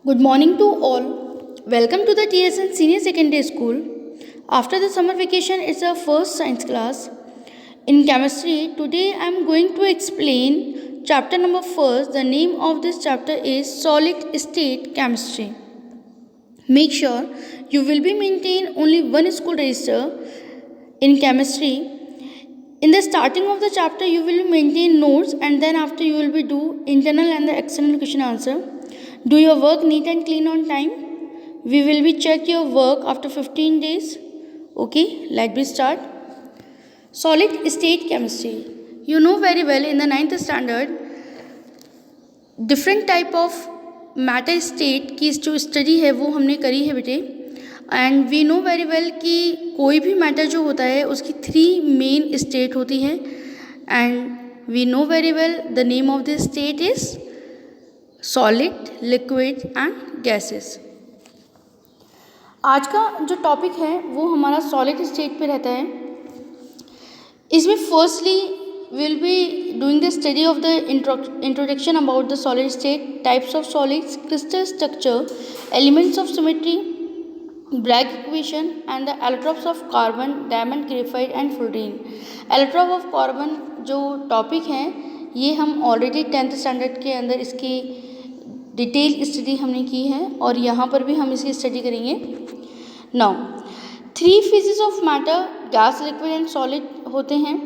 Good morning to all. Welcome to the TSN Senior Secondary School. After the summer vacation, it's our first science class. In chemistry, today I am going to explain chapter number 1. The name of this chapter is Solid State Chemistry. Make sure you will be maintain only one school register in chemistry. In the starting of the chapter, you will maintain notes, and then after you will be do internal and the external question answer. Do your work neat and clean on time. We will be check your work after 15 days. Okay, let me start. Solid state chemistry. You know very well in the 9th standard, different type of matter state की जो study है वो हमने करी है बेटे. And we know very well कि कोई भी मैटर जो होता है उसकी 3 मेन स्टेट होती है. And we know very well the name of this state is solid, liquid and gases. आज का जो टॉपिक है वो हमारा सॉलिड स्टेट पे रहता है. इसमें firstly we'll be doing the study of the introduction about the solid state, types of solids, crystal structure, elements of symmetry, Bragg equation and the allotropes of carbon, diamond, graphite and fluorine. allotrope of carbon जो topic है ये हम already 10th standard के अंदर इसकी detail study हमने की है और यहाँ पर भी हम इसकी स्टडी करेंगे. Now 3 phases of matter gas, liquid and solid होते हैं.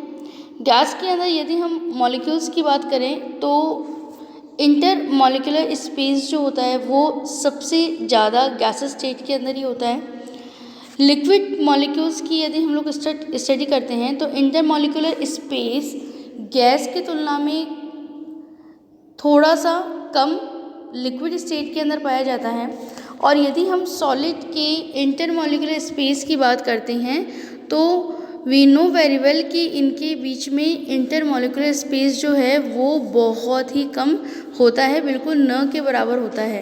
गैस के अंदर यदि हम मॉलिक्यूल्स की बात करें तो इंटर मॉलिक्यूलर स्पेस जो होता है वो सबसे ज़्यादा गैस स्टेट के अंदर ही होता है. लिक्विड मॉलिक्यूल्स की यदि हम लोग स्टडी करते हैं तो इंटर मॉलिक्यूलर स्पेस गैस की तुलना में थोड़ा सा कम लिक्विड स्टेट के अंदर पाया जाता है. और यदि हम सॉलिड के इंटर मॉलिक्यूलर स्पेस की बात करते हैं तो वी नो वेरी वेल कि इनके बीच में इंटर मॉलिक्यूलर स्पेस जो है वो बहुत ही कम होता है, बिल्कुल न के बराबर होता है.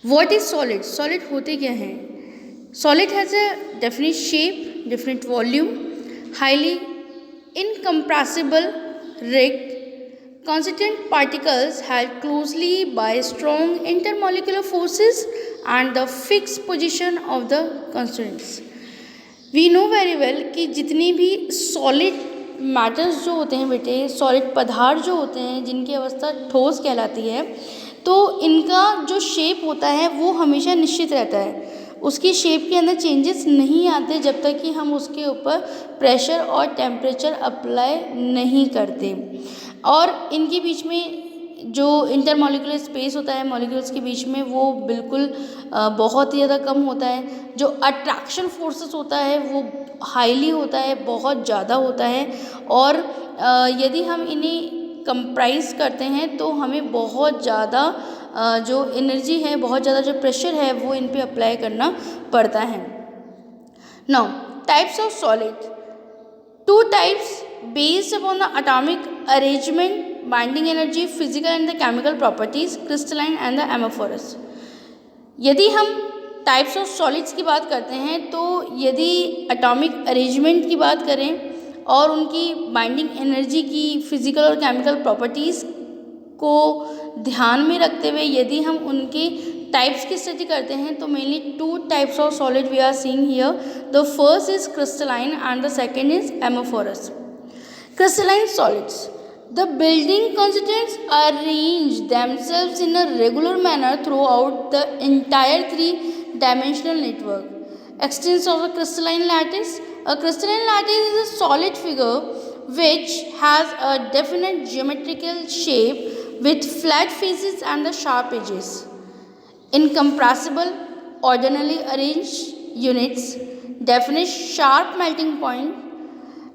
What is solid? सॉलिड होते क्या हैं? Solid has a definite shape, different volume, highly incompressible, rigged, constituent particles held closely by strong intermolecular forces and the fixed position of the constituents. We know very well कि जितनी भी solid matters जो होते हैं बेटे, solid पदार्थ जो होते हैं जिनकी अवस्था ठोस कहलाती है, तो इनका जो शेप होता है वो हमेशा निश्चित रहता है. उसकी शेप के अंदर चेंजेस नहीं आते जब तक कि हम उसके ऊपर प्रेशर और टेम्परेचर अप्लाई नहीं करते. और इनके बीच में जो इंटरमॉलिक्यूलर स्पेस होता है मॉलिक्यूल्स के बीच में वो बिल्कुल बहुत ही ज़्यादा कम होता है. जो अट्रैक्शन फोर्सेस होता है वो हाईली होता है, बहुत ज़्यादा होता है. और यदि हम इन्हें कंप्राइज करते हैं तो हमें बहुत ज़्यादा जो एनर्जी है, बहुत ज़्यादा जो प्रेशर है वो इन पे अप्लाई करना पड़ता है. Now types of solid. 2 types based upon the atomic arrangement, binding energy, physical and the chemical properties, crystalline and the amorphous. यदि हम टाइप्स ऑफ सॉलिड्स की बात करते हैं तो यदि एटॉमिक अरेंजमेंट की बात करें और उनकी बाइंडिंग एनर्जी की, फिजिकल और केमिकल प्रॉपर्टीज़ को ध्यान में रखते हुए यदि हम उनके टाइप्स की स्टडी करते हैं तो mainly 2 types of solid we are seeing here. The first is crystalline and the second is amorphous. Crystalline solids. The building constituents arrange themselves in a regular manner throughout the entire 3-dimensional network. Extents of a crystalline lattice. A crystalline lattice is a solid figure which has a definite geometrical shape with flat faces and the sharp edges. Incompressible, ordinarily arranged units, definite sharp melting point,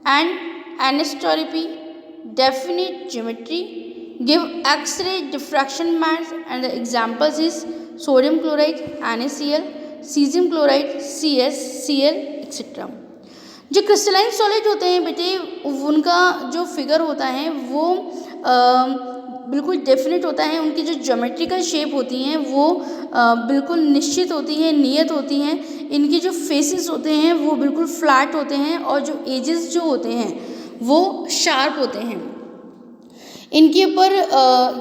and anisotropy, definite geometry, give X-ray diffraction bands, and the examples is sodium chloride, NaCl, cesium chloride, CS, Cl, etc. जो crystalline solid होते हैं बेटे उनका जो figure होता है वो बिल्कुल डेफिनेट होता है. उनकी जो ज्योमेट्रिकल शेप होती हैं वो बिल्कुल निश्चित होती हैं, नियत होती हैं. इनकी जो फेसेस होते हैं वो बिल्कुल फ्लैट होते हैं और जो एजेस जो होते हैं वो शार्प होते हैं. इनके ऊपर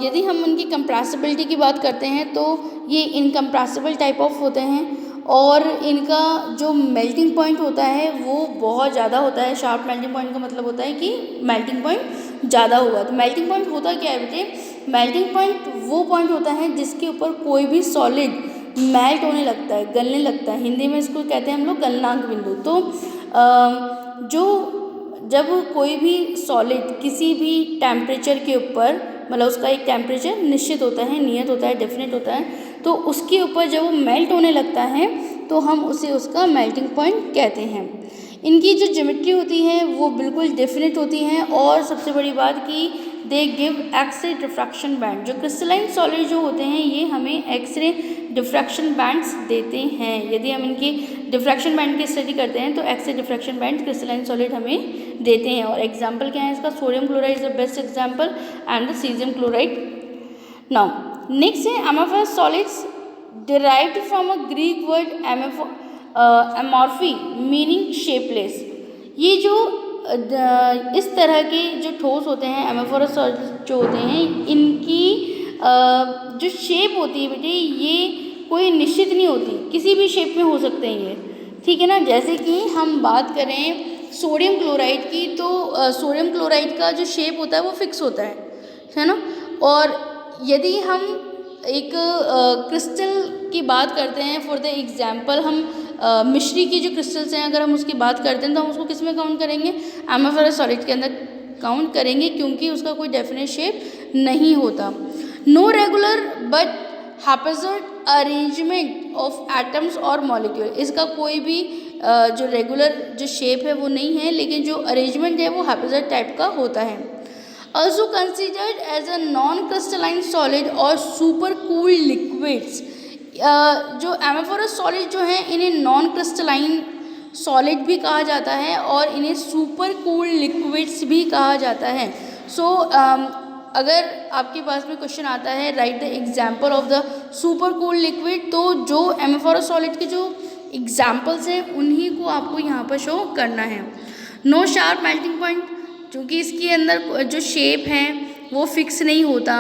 यदि हम उनकी कंप्रेसिबिलिटी की बात करते हैं तो ये इनकम्प्रेसिबल टाइप ऑफ होते हैं, और इनका जो मेल्टिंग पॉइंट होता है वो बहुत ज़्यादा होता है। शार्प मेल्टिंग पॉइंट का मतलब होता है कि मेल्टिंग पॉइंट ज़्यादा हुआ। तो मेल्टिंग पॉइंट होता क्या है बेटे? मेल्टिंग पॉइंट वो पॉइंट होता है जिसके ऊपर कोई भी सॉलिड मेल्ट होने लगता है, गलने लगता है। हिंदी में इसको कहते हैं हम लोग गलनांक बिंदु। तो जो जब कोई भी सॉलिड किसी भी टेम्परेचर के ऊपर, मतलब उसका एक टेम्परेचर निश्चित होता है, नियत होता है, डेफिनेट होता है, तो उसके ऊपर जब वो मेल्ट होने लगता है तो हम उसे उसका मेल्टिंग पॉइंट कहते हैं। इनकी जो ज्योमेट्री होती है वो बिल्कुल डेफिनेट होती हैं, और सबसे बड़ी बात कि they give X ray diffraction band. जो क्रिस्टलाइन सॉलिड जो होते हैं ये हमें एक्स रे डिफ्रैक्शन बैंड्स देते हैं। यदि हम इनकी डिफ्रैक्शन बैंड की स्टडी करते हैं तो X ray diffraction band crystalline solid हमें देते हैं। और एग्जाम्पल क्या है इसका? Sodium chloride is the best example and the caesium chloride. Now next है amorphous solids derived from a Greek word amorphy meaning shapeless। ये जो इस तरह के जो ठोस होते हैं एमोफोरस सॉलिड्स जो होते हैं, इनकी जो शेप होती है बेटे ये कोई निश्चित नहीं होती, किसी भी शेप में हो सकते हैं ये, ठीक है ना। जैसे कि हम बात करें सोडियम क्लोराइड की, तो सोडियम क्लोराइड का जो शेप होता है वो फिक्स होता है ना। और यदि हम एक क्रिस्टल की बात करते हैं, फॉर द एग्जांपल हम मिश्री की जो क्रिस्टल्स हैं अगर हम उसकी बात करते हैं तो हम उसको किस में काउंट करेंगे? एमोफोरस सॉलिड के अंदर काउंट करेंगे, क्योंकि उसका कोई डेफिनेट शेप नहीं होता। No regular but haphazard arrangement of atoms और मॉलिक्यूल। इसका कोई भी जो रेगुलर जो शेप है वो नहीं है, लेकिन जो अरेंजमेंट है वो हैप्पैज़ार्ड टाइप का होता है। Also considered as a non-crystalline solid और super cooled liquids। जो एमोफोरस सॉलिड जो हैं इन्हें नॉन क्रिस्टलाइन सॉलिड भी कहा जाता है और इन्हें सुपर कूल्ड लिक्विड्स भी कहा जाता है। सो अगर आपके पास में क्वेश्चन आता है right the example of the super cooled liquid, तो जो एमोफोरस सॉलिड के जो एग्जाम्पल्स हैं उन्हीं को आपको यहाँ पर शो करना है। नो शार्प मेल्टिंग पॉइंट, क्योंकि इसके अंदर जो शेप है वो फिक्स नहीं होता,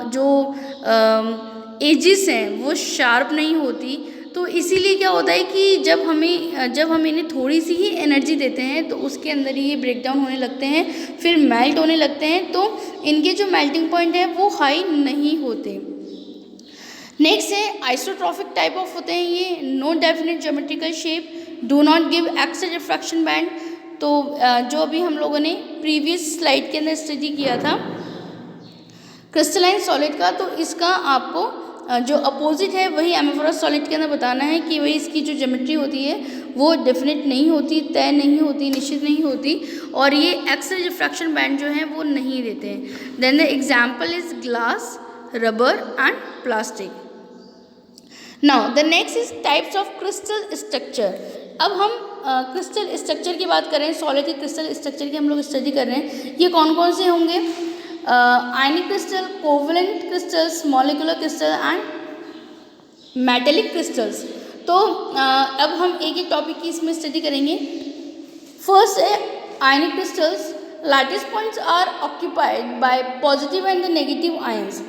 जो एजिस हैं वो शार्प नहीं होती, तो इसीलिए क्या होता है कि जब हम इन्हें थोड़ी सी ही एनर्जी देते हैं तो उसके अंदर ही ये ब्रेक डाउन होने लगते हैं, फिर मेल्ट होने लगते हैं, तो इनके जो मेल्टिंग पॉइंट है वो हाई नहीं होते। नेक्स्ट है आइसोट्रॉपिक टाइप ऑफ होते हैं ये। No definite geometrical shape, do not give X refraction band. तो जो अभी हम लोगों ने प्रीवियस स्लाइड के अंदर स्टडी किया था क्रिस्टलाइन सॉलिड का, तो इसका आपको जो अपोजिट है वही एमोफोरस सॉलिड के अंदर बताना है कि वही इसकी जो ज्योमेट्री होती है वो डेफिनेट नहीं होती, तय नहीं होती, निश्चित नहीं होती, और ये एक्स रिफ्रैक्शन बैंड जो है वो नहीं देते हैं। Then the example is glass, rubber and plastic. Now the next is types of crystal structure. अब हम क्रिस्टल स्ट्रक्चर की बात करें, सॉलिड के क्रिस्टल स्ट्रक्चर की हम लोग स्टडी कर रहे हैं। ये कौन कौन से होंगे? Ionic crystal, covalent crystals, molecular crystal and metallic crystals. तो अब हम एक एक टॉपिक की इसमें स्टडी करेंगे। फर्स्ट है ionic crystals. Lattice points are occupied by positive and the negative ions.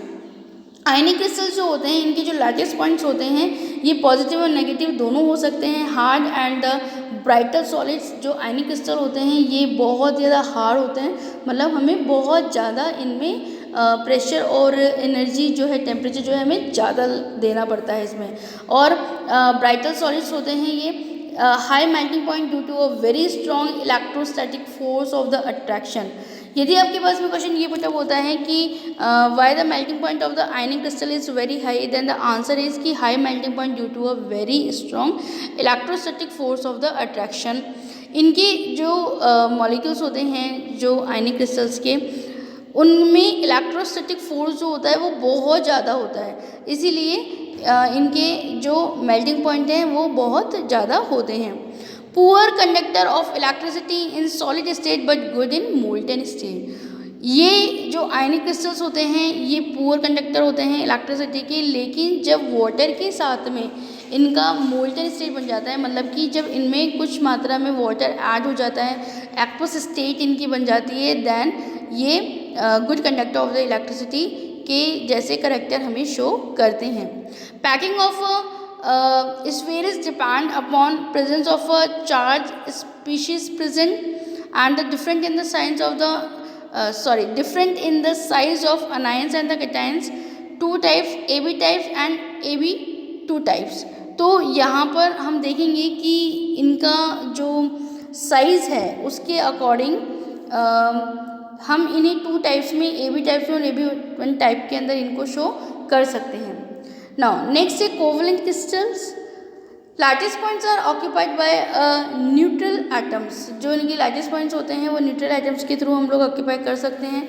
Ionic crystals जो होते हैं इनके जो लैटिस पॉइंट्स होते हैं ये पॉजिटिव और नेगेटिव दोनों हो सकते हैं। हार्ड एंड ब्राइटर सॉलिड्स जो आयनिक क्रिस्टल होते हैं ये बहुत ज़्यादा हार्ड होते हैं, मतलब हमें बहुत ज़्यादा इनमें प्रेशर और एनर्जी जो है, टेम्परेचर जो है हमें ज़्यादा देना पड़ता है इसमें। और ब्राइटर सॉलिड्स होते हैं ये high melting point due to a very strong electrostatic force of the attraction. यदि आपके पास में क्वेश्चन ये पूछा होता है कि why the melting point of the ionic crystal is very high, then the answer is कि high melting point due to a very strong electrostatic force of the attraction. इनके जो मॉलिक्यूल्स होते हैं जो आयनिक क्रिस्टल्स के, उनमें इलेक्ट्रोस्टैटिक फोर्स जो होता है वो बहुत ज़्यादा होता है, इसीलिए इनके जो मेल्टिंग पॉइंट हैं वो बहुत ज़्यादा होते हैं। Poor conductor of electricity in solid state but good in molten state. ये जो आयनिक क्रिस्टल्स होते हैं ये पुअर कंडक्टर होते हैं इलेक्ट्रिसिटी के, लेकिन जब वाटर के साथ में इनका मोल्टन स्टेट बन जाता है, मतलब कि जब इनमें कुछ मात्रा में वाटर ऐड हो जाता है, एक्वस स्टेट इनकी बन जाती है, देन ये good conductor of the electricity के जैसे करेक्टर हमें शो करते हैं। Packing of spheres depend upon presence of a charge species present and the different in the size of the different in the size of anions and the cations, two types AB types and AB two types। तो यहाँ पर हम देखेंगे कि इनका जो size है उसके अकॉर्डिंग हम इन्हें टू टाइप्स में AB टाइप्स में और AB वन टाइप के अंदर इनको शो कर सकते हैं। नाउ नेक्स्ट है covalent crystals. Lattice points are occupied by neutral atoms. जो इनके लैटिस पॉइंट्स होते हैं वो न्यूट्रल एटम्स के थ्रू हम लोग ऑक्यूपाई कर सकते हैं।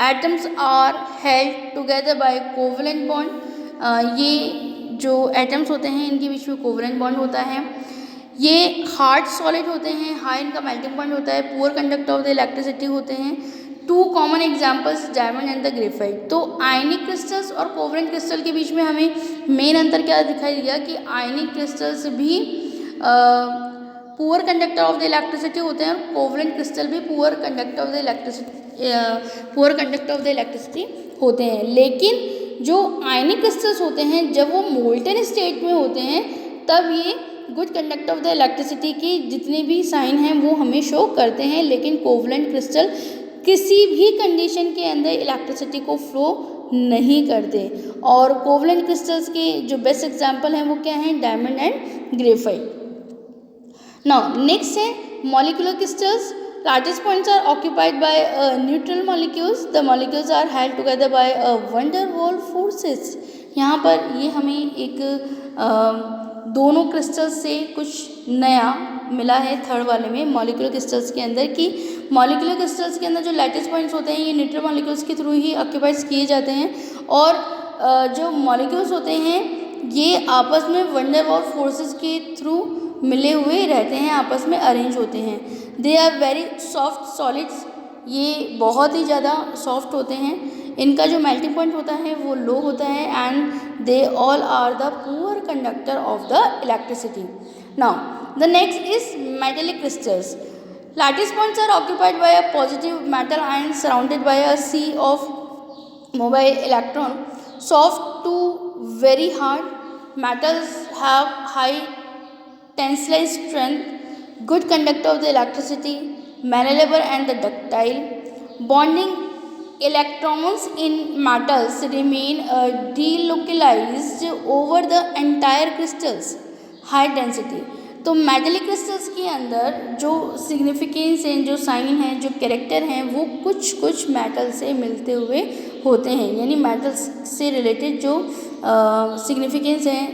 Atoms are held together by covalent bond. ये जो एटम्स होते हैं इनके बीच में कोवलेंट बॉन्ड होता है। ये हार्ड सॉलिड होते हैं, हाई इनका मेल्टिंग पॉइंट होता है, poor conductor of the electricity होते हैं। Two common examples diamond and the graphite. तो आयनिक क्रिस्टल्स और कोवलेंट क्रिस्टल के बीच में हमें मेन अंतर क्या दिखाई दिया कि आयनिक क्रिस्टल्स भी poor conductor of the electricity होते हैं और कोवलेंट क्रिस्टल भी poor conductor of the electricity होते हैं। लेकिन जो आयनिक क्रिस्टल्स होते हैं जब वो मोल्टन स्टेट में होते हैं तब ये good conductor of the electricity की जितने भी साइन हैं वो हमें शो करते हैं। लेकिन कोवलेंट क्रिस्टल किसी भी कंडीशन के अंदर इलेक्ट्रिसिटी को फ्लो नहीं करते। और कोवलेंट क्रिस्टल्स के जो बेस्ट एग्जांपल हैं वो क्या हैं, diamond and graphite. Now next है molecular crystals. Largest points are occupied by neutral molecules. The molecules are held together by van der Waals forces. यहाँ पर ये हमें एक दोनों क्रिस्टल्स से कुछ नया मिला है थर्ड वाले में मॉलिक्यूलर क्रिस्टल्स के अंदर कि मॉलिक्यूलर क्रिस्टल्स के अंदर जो लैटिस पॉइंट्स होते हैं ये न्यूट्रल मॉलिक्यूल्स के थ्रू ही ऑक्यूपाइज किए जाते हैं और जो मॉलिक्यूल्स होते हैं ये आपस में वंडर वॉल फोर्सेस के थ्रू मिले हुए रहते हैं, आपस में अरेंज होते हैं। They are very soft solids. ये बहुत ही ज़्यादा सॉफ्ट होते हैं। इनका जो मेल्टिंग पॉइंट होता है वो लो होता है and they all are the poor conductor of the electricity. Now the next is metallic crystals. Lattice points are occupied by a positive metal ion surrounded by a sea of mobile electron. Soft to very hard metals have high tensile strength, good conductor of the electricity, malleable and the ductile. Bonding electrons in metals remain delocalized over the entire crystals. High density. तो metallic crystals के अंदर जो significance हैं, जो sign हैं, जो character हैं, वो कुछ मेटल से मिलते हुए होते हैं। यानी मेटल्स से रिलेटेड जो सिग्निफिकेंस हैं,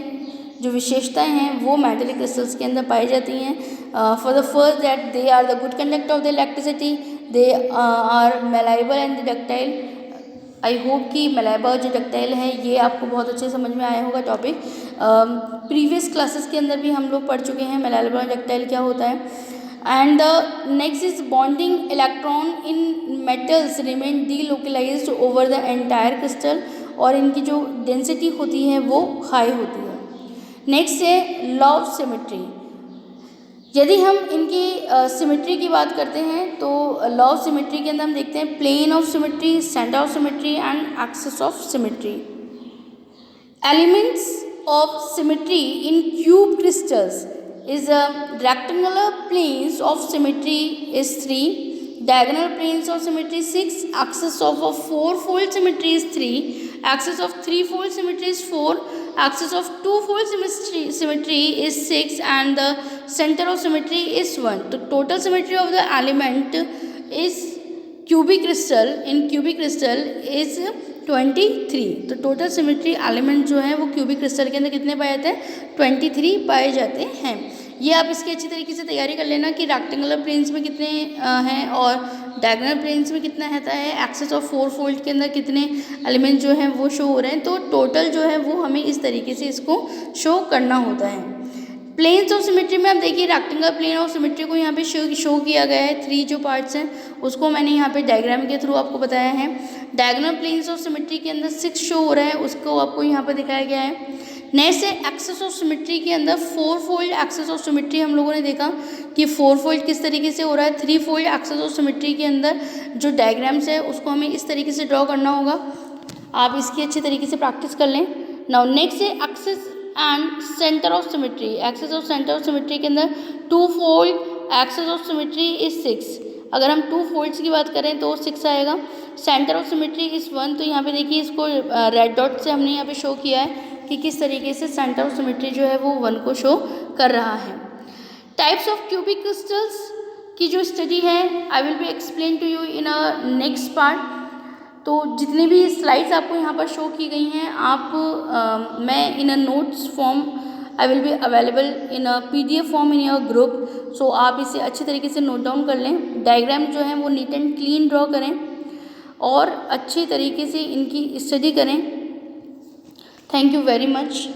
जो विशेषताएं हैं, वो मेटेलिक क्रिस्टल्स के अंदर पाई जाती हैं। For the first that they are the good conductor of the electricity, they are malleable and ductile. I hope कि मेलाइबल जो डक्टाइल है ये आपको बहुत अच्छे समझ में आया होगा टॉपिक। प्रीवियस क्लासेस के अंदर भी हम लोग पढ़ चुके हैं मेलाइबल और डक्टाइल क्या होता है। And next is bonding electron in metals remain delocalised over the entire crystal, और इनकी जो डेंसिटी होती है वो हाई होती है। नेक्स्ट है लॉ ऑफ सिमेट्री। यदि हम इनकी सिमेट्री की बात करते हैं तो लॉ ऑफ सिमेट्री के अंदर हम देखते हैं plane of symmetry, centre of symmetry and axis of symmetry. Elements of symmetry in cube crystals is a rectangular planes of symmetry is 3, diagonal planes of symmetry 6, axis of a 4-fold symmetry is 3, axis of 3-fold symmetry is 4, axis of 2-fold symmetry is 6 and the center of symmetry is 1. तो total symmetry of the element is cubic crystal in cubic crystal is 23। तो total symmetry element जो है वो cubic crystal के अंदर कितने पाए जाते हैं, 23 पाए जाते हैं। ये आप इसकी अच्छी तरीके से तैयारी कर लेना कि रेक्टेंगुलर प्लेन्स में कितने हैं और डायगोनल प्लेन्स में कितना रहता है, एक्सिस ऑफ 4 फोल्ड के अंदर कितने एलिमेंट जो हैं वो शो हो रहे हैं। तो टोटल जो है वो हमें इस तरीके से इसको शो करना होता है। प्लेन्स ऑफ सिमेट्री में आप देखिए रेक्टेंगुलर प्लेन ऑफ सिमेट्री को यहाँ पे शो किया गया है। 3 जो पार्ट्स हैं उसको मैंने यहाँ पे डायग्राम के थ्रू आपको बताया है। डायगोनल प्लेन्स ऑफ सिमेट्री के अंदर 6 शो हो रहा है, उसको आपको यहाँ पर दिखाया गया है। नेक्स्ट है एक्सेस ऑफ सिमेट्री के अंदर 4 फोल्ड एक्सेस ऑफ सिमेट्री हम लोगों ने देखा कि 4 फोल्ड किस तरीके से हो रहा है। 3 फोल्ड एक्सेस ऑफ सिमेट्री के अंदर जो डायग्राम्स है उसको हमें इस तरीके से ड्रॉ करना होगा। आप इसकी अच्छे तरीके से प्रैक्टिस कर लें। नाउ नेक्स्ट है axes and centre of symmetry. Axes of centre of symmetry के अंदर 2 fold axes of symmetry is 6। अगर हम 2 फोल्ड्स की बात करें तो 6 आएगा। Centre of symmetry is 1। तो यहाँ पे देखिए इसको रेड डॉट से हमने यहाँ पे शो किया है कि किस तरीके से सेंटर ऑफ सिमेट्री जो है वो 1 को शो कर रहा है। टाइप्स ऑफ क्यूबिक क्रिस्टल्स की जो स्टडी है I will be explain to you in a next part. तो जितनी भी स्लाइड्स आपको यहाँ पर शो की गई हैं आप मैं in a notes form I will be available in a PDF form in your group. So आप इसे अच्छे तरीके से नोट डाउन कर लें। डायग्राम जो है वो नीट एंड क्लीन ड्रॉ करें और अच्छे तरीके से इनकी स्टडी करें। Thank you very much.